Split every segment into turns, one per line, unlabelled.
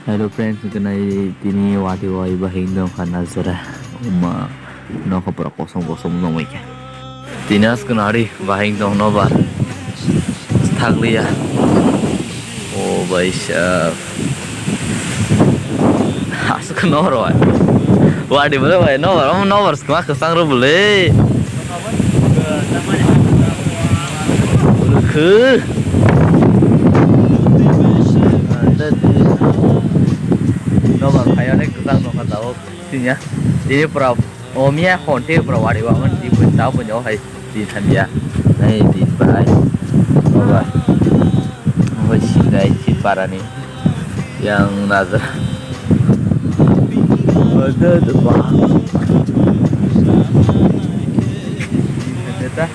Hello friends, kenai tini watwi bahing dong kana zara no kapura kosong no mike. Tinas kenari bahing dong no bar. Thakliya. Oh भाई साहब. Asuk no roy. Wadi boleh भाई no sekolah kesang ro boleh. Ke. Nomor kayaknya kesang no tahu tinya. Ini pra Miya konti pra wadi bangun di pun tahu pun jauh hai di India. Nih di bahai. Nomor. Nomor sini si para nih yang nazar. Ada depan. Ternyata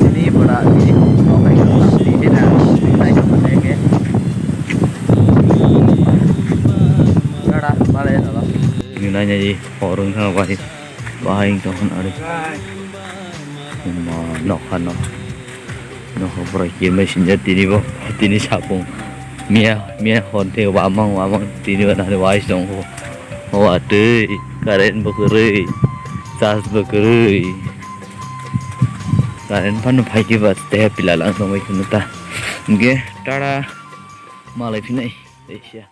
ini pada ini apa yang ini nah ini apa ya? Ada malah ya lah. Ini nanya di forum sama bahing bahing tuh kan ada. Nok kan nok. Nok berarti mesinnya tini boh tini sabung. Miya honte wamang tini kan ada wais dong. Waduh, karen bekerja, sas bekerja. Karen pun pagi buat teh pilalang sama ikan neta. Oke, tada, malah ini, Asia.